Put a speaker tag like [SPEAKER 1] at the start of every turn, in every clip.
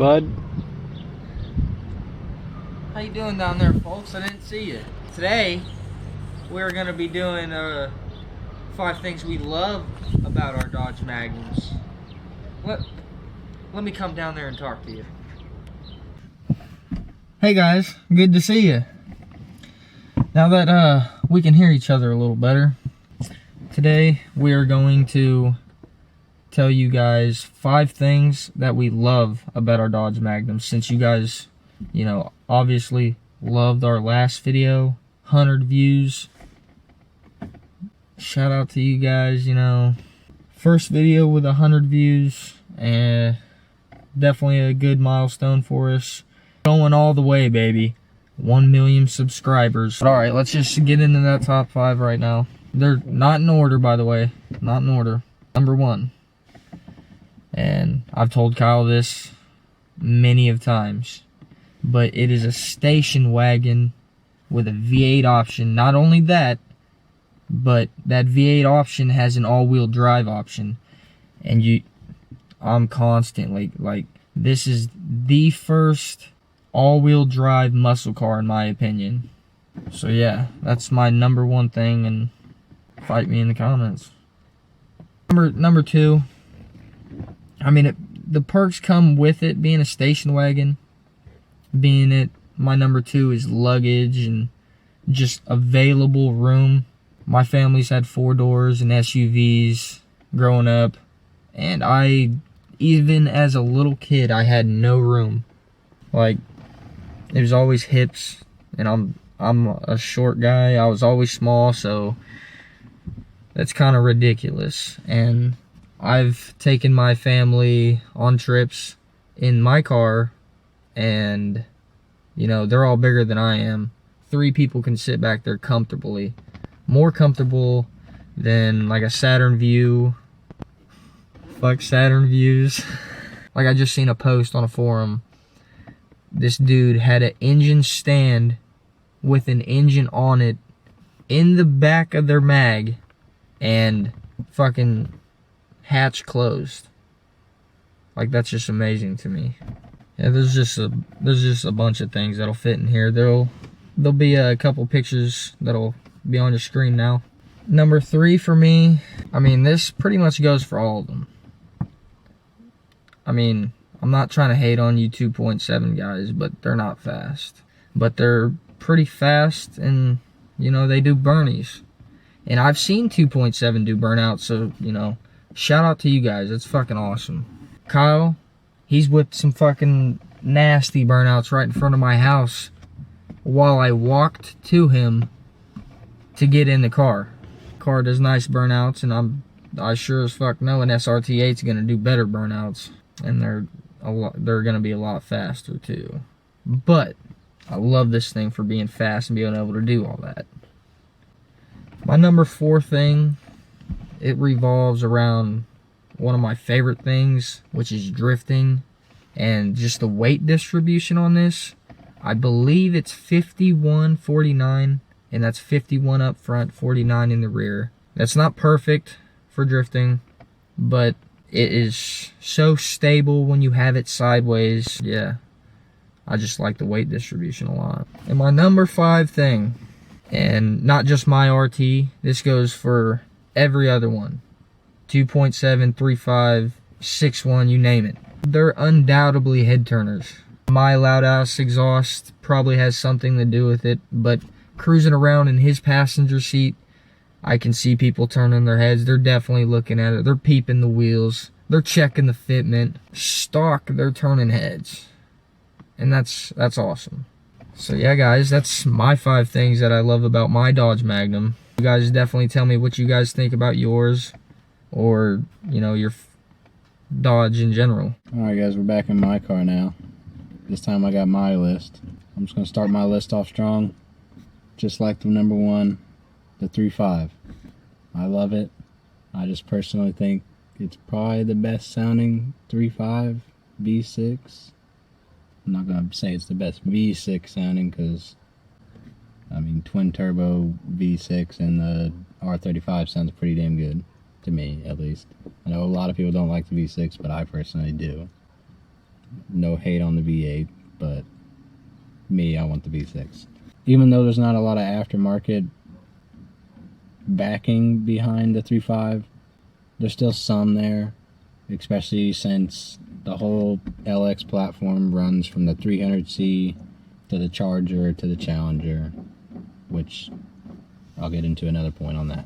[SPEAKER 1] bud?
[SPEAKER 2] How you doing down there, folks? I didn't see you. Today, we're going to be doing 5 things we love about our Dodge Magnums. Let me come down there and talk to you. Hey guys, good to see you. Now that we can hear each other a little better, today we are going to tell you guys 5 things that we love about our Dodge Magnum. Since you guys, obviously loved our last video, 100 views. Shout out to you guys, first video with 100 views, and definitely a good milestone for us. Going all the way, baby. 1 million subscribers. But alright, let's just get into that top 5 right now. They're not in order, by the way. Not in order. Number 1. And I've told Kyle this many of times, but it is a station wagon with a V8 option. Not only that, but that V8 option has an all-wheel drive option. And I'm constantly, this is the first all-wheel drive muscle car in my opinion. So yeah, that's my number 1 thing, and fight me in the comments. Number 2, the perks come with it being a station wagon. My number 2 is luggage and just available room. My family's had 4 doors and SUVs growing up, and even as a little kid, I had no room. It was always hips, and I'm a short guy. I was always small, so that's kind of ridiculous. And I've taken my family on trips in my car, and they're all bigger than I am. 3 people can sit back there comfortably. More comfortable than like a Saturn View. Fuck Saturn Views. I just seen a post on a forum. This dude had an engine stand with an engine on it in the back of their mag, and fucking hatch closed. That's just amazing to me. Yeah, there's just a bunch of things that'll fit in here. There'll be a couple pictures that'll be on your screen now. Number 3 for me, this pretty much goes for all of them. I'm not trying to hate on you 2.7 guys, but they're not fast. But they're pretty fast, and they do burnies. And I've seen 2.7 do burnouts, so shout out to you guys. It's fucking awesome. Kyle, he's whipped some fucking nasty burnouts right in front of my house while I walked to him to get in the car. Car does nice burnouts, and I sure as fuck know an SRT8 is gonna do better burnouts, and they're gonna be a lot faster too. But I love this thing for being fast and being able to do all that. My number 4 thing, it revolves around one of my favorite things, which is drifting, and just the weight distribution on this. I believe it's 51-49, and that's 51 up front, 49 in the rear. That's not perfect for drifting, but it is so stable when you have it sideways. Yeah, I just like the weight distribution a lot. And my number 5 thing, and not just my RT, this goes for every other one. 2.7, 3.5, 6.1, you name it. They're undoubtedly head turners. My loud ass exhaust probably has something to do with it, but cruising around in his passenger seat, I can see people turning their heads. They're definitely looking at it. They're peeping the wheels. They're checking the fitment. Stock, they're turning heads. And that's awesome. So yeah, guys, that's my 5 things that I love about my Dodge Magnum. You guys definitely tell me what you guys think about yours, or your Dodge in general.
[SPEAKER 1] Alright guys, we're back in my car now. This time I got my list. I'm just going to start my list off strong, just like the number 1, the 3.5. I love it. I just personally think it's probably the best sounding 3.5 V6. I'm not going to say it's the best V6 sounding, because twin turbo V6 and the R35 sounds pretty damn good. to me at least. I know a lot of people don't like the V6, but I personally do. No hate on the V8, but me, I want the V6. Even though there's not a lot of aftermarket backing behind the 3.5, there's still some there, especially since the whole LX platform runs from the 300C to the Charger to the Challenger, which I'll get into another point on that.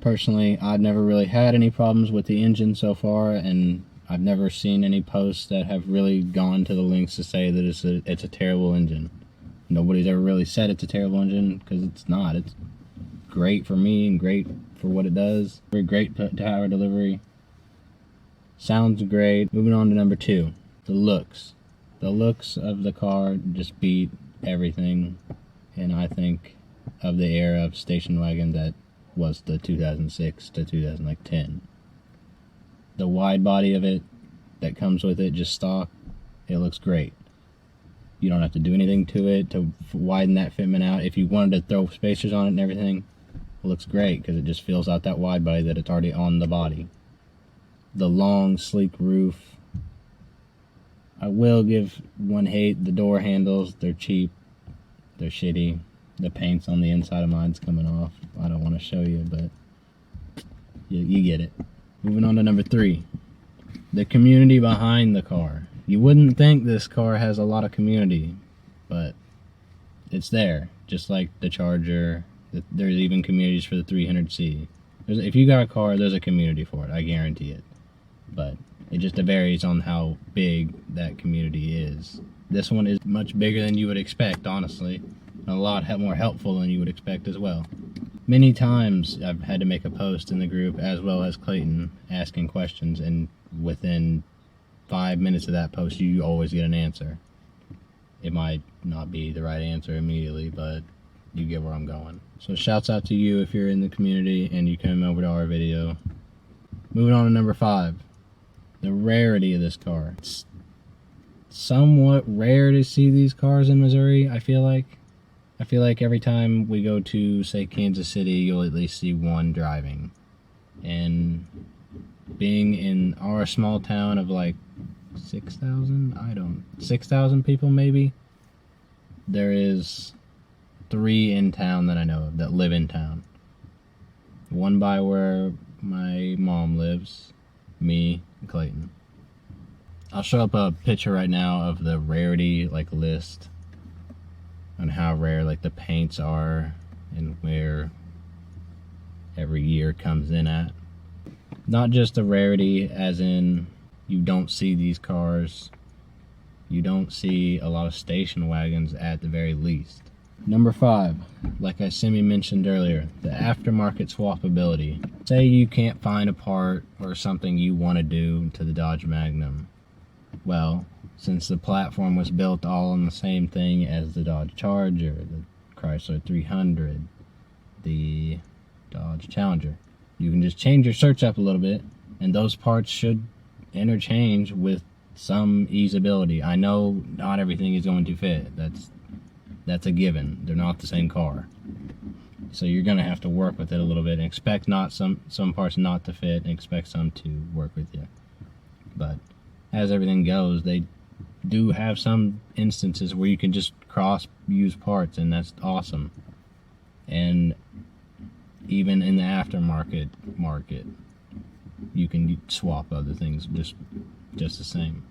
[SPEAKER 1] Personally, I've never really had any problems with the engine so far, and I've never seen any posts that have really gone to the lengths to say that it's a terrible engine. Nobody's ever really said it's a terrible engine, because it's not. It's great for me and great for what it does. Very great power delivery. Sounds great. Moving on to number 2, the looks. The looks of the car just beat everything, and I think of the era of station wagon that was the 2006 to 2010. The wide body of it that comes with it, just stock, it looks great. You don't have to do anything to it to widen that fitment out. If you wanted to throw spacers on it and everything, it looks great because it just fills out that wide body that it's already on the body. The long, sleek roof. I will give one hate, the door handles, they're cheap, they're shitty. The paint's on the inside of mine's coming off. I don't want to show you, but you get it. Moving on to number 3, the community behind the car. You wouldn't think this car has a lot of community, but it's there. Just like the Charger, there's even communities for the 300C. If you got a car, there's a community for it, I guarantee it. But it just varies on how big that community is. This one is much bigger than you would expect, honestly. A lot more helpful than you would expect as well. Many times I've had to make a post in the group, as well as Clayton, asking questions, and within 5 minutes of that post you always get an answer. It might not be the right answer immediately, but you get where I'm going. So shouts out to you if you're in the community and you come over to our video. Moving on to number 5, the rarity of this car. It's somewhat rare to see these cars in Missouri, I feel like. I feel like every time we go to, say, Kansas City, you'll at least see one driving. And being in our small town of like 6,000 people maybe, there is 3 in town that I know of that live in town. One by where my mom lives, me, and Clayton. I'll show up a picture right now of the rarity list on how rare the paints are and where every year comes in at. Not just the rarity as in you don't see these cars, you don't see a lot of station wagons at the very least. Number 5, like I semi-mentioned earlier, the aftermarket swappability. Say you can't find a part or something you want to do to the Dodge Magnum. Well, since the platform was built all on the same thing as the Dodge Charger, the Chrysler 300, the Dodge Challenger, you can just change your search up a little bit, and those parts should interchange with some easeability. I know not everything is going to fit. That's a given. They're not the same car. So you're going to have to work with it a little bit and expect some parts not to fit and expect some to work with you. But as everything goes, they do have some instances where you can just cross-use parts, and that's awesome. And even in the aftermarket market, you can swap other things just the same.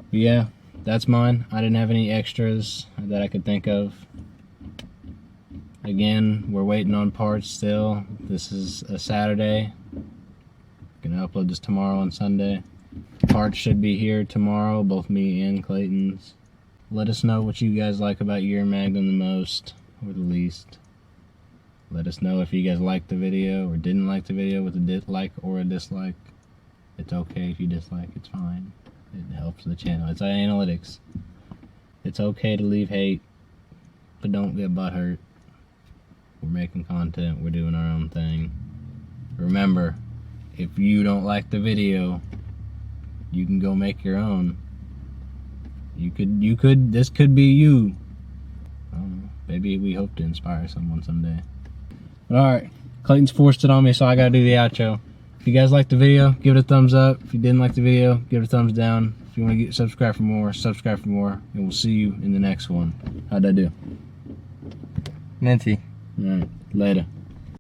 [SPEAKER 1] But yeah, that's mine. I didn't have any extras that I could think of. Again, we're waiting on parts still. This is a Saturday. Gonna upload this tomorrow on Sunday. Parts should be here tomorrow, both me and Clayton's. Let us know what you guys like about your Magnum the most or the least. Let us know if you guys liked the video or didn't like the video with a dislike or a dislike. It's okay if you dislike, it's fine. It helps the channel. It's our analytics. It's okay to leave hate, but don't get butthurt. We're making content, we're doing our own thing. Remember, if you don't like the video, you can go make your own. This could be you. I don't know. Maybe we hope to inspire someone someday. But alright, Clayton's forced it on me, so I gotta do the outro. If you guys liked the video, give it a thumbs up. If you didn't like the video, give it a thumbs down. If you want to get subscribe for more, and we'll see you in the next one. How'd I do?
[SPEAKER 2] Minty.
[SPEAKER 1] All right, later.